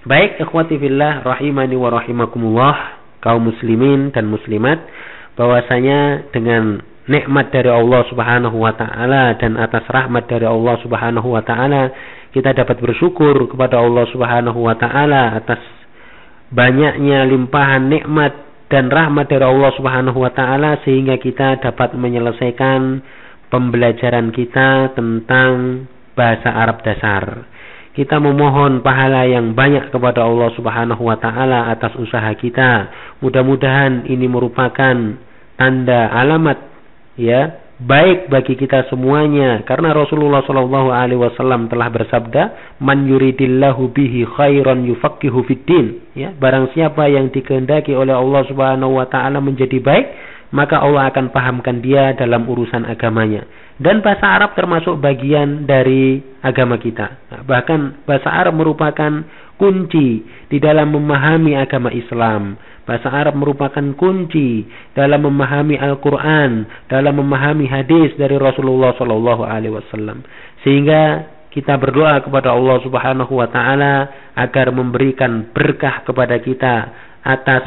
Baik, ikhwati fillah rahimani wa rahimakumullah, kaum muslimin dan muslimat, bahwasanya dengan nikmat dari Allah Subhanahu wa taala dan atas rahmat dari Allah Subhanahu wa taala, kita dapat bersyukur kepada Allah Subhanahu wa taala atas banyaknya limpahan nikmat dan rahmat dari Allah Subhanahu wa taala, sehingga kita dapat menyelesaikan pembelajaran kita tentang bahasa Arab dasar. Kita memohon pahala yang banyak kepada Allah Subhanahu wa taala atas usaha kita. Mudah-mudahan ini merupakan tanda alamat ya baik bagi kita semuanya, karena Rasulullah sallallahu alaihi wasallam telah bersabda, "Man yuridillahu bihi khairan yufaqihu fiddin." Ya, barang siapa yang dikehendaki oleh Allah Subhanahu wa taala menjadi baik, maka Allah akan pahamkan dia dalam urusan agamanya. Dan bahasa Arab termasuk bagian dari agama kita. Nah, bahkan bahasa Arab merupakan kunci di dalam memahami agama Islam. Bahasa Arab merupakan kunci dalam memahami Al-Quran, dalam memahami hadis dari Rasulullah SAW. Sehingga kita berdoa kepada Allah Subhanahu wa taala agar memberikan berkah kepada kita atas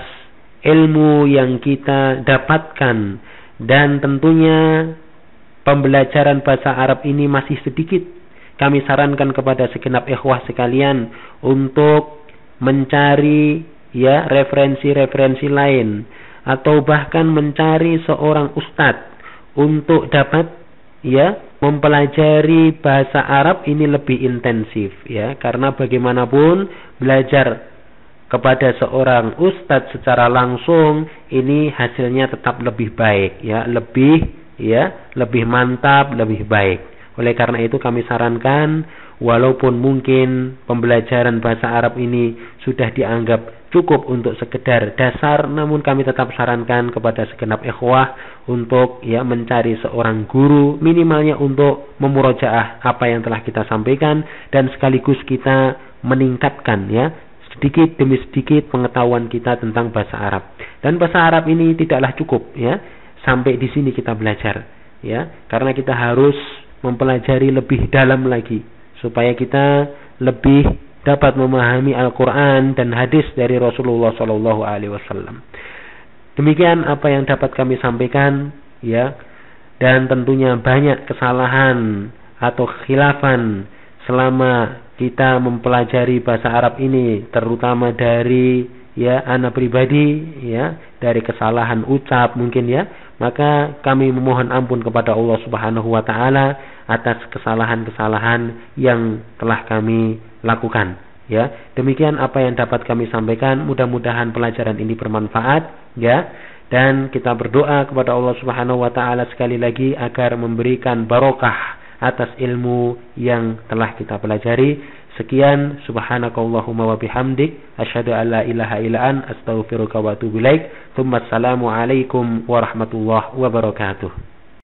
ilmu yang kita dapatkan. Dan tentunya pembelajaran bahasa Arab ini masih sedikit. Kami sarankan kepada segenap ikhwah sekalian untuk mencari ya referensi-referensi lain, atau bahkan mencari seorang ustadz untuk dapat ya mempelajari bahasa Arab ini lebih intensif ya, karena bagaimanapun belajar kepada seorang ustadz secara langsung ini hasilnya tetap lebih baik ya, lebih mantap, lebih baik. Oleh karena itu kami sarankan, walaupun mungkin pembelajaran bahasa Arab ini sudah dianggap cukup untuk sekedar dasar, namun kami tetap sarankan kepada segenap ikhwah untuk ya mencari seorang guru, minimalnya untuk memurojaah apa yang telah kita sampaikan, dan sekaligus kita meningkatkan ya sedikit demi sedikit pengetahuan kita tentang bahasa Arab. Dan bahasa Arab ini tidaklah cukup ya sampai di sini kita belajar ya, karena kita harus mempelajari lebih dalam lagi supaya kita lebih dapat memahami Al-Quran dan hadis dari Rasulullah SAW. Demikian apa yang dapat kami sampaikan ya, dan tentunya banyak kesalahan atau khilafan selama kita mempelajari bahasa Arab ini, terutama dari ya ana pribadi ya, dari kesalahan ucap mungkin ya, maka kami memohon ampun kepada Allah Subhanahu wa taala atas kesalahan-kesalahan yang telah kami lakukan ya. Demikian apa yang dapat kami sampaikan, mudah-mudahan pelajaran ini bermanfaat ya, dan kita berdoa kepada Allah Subhanahu wa taala sekali lagi agar memberikan barokah atas ilmu yang telah kita pelajari. Sekian, subhanakallahumma wa bihamdik, asyhadu an la ilaha illa anta, astaghfiruka wa atubu ilaik. Tsumma assalamu alaikum warahmatullahi wabarakatuh.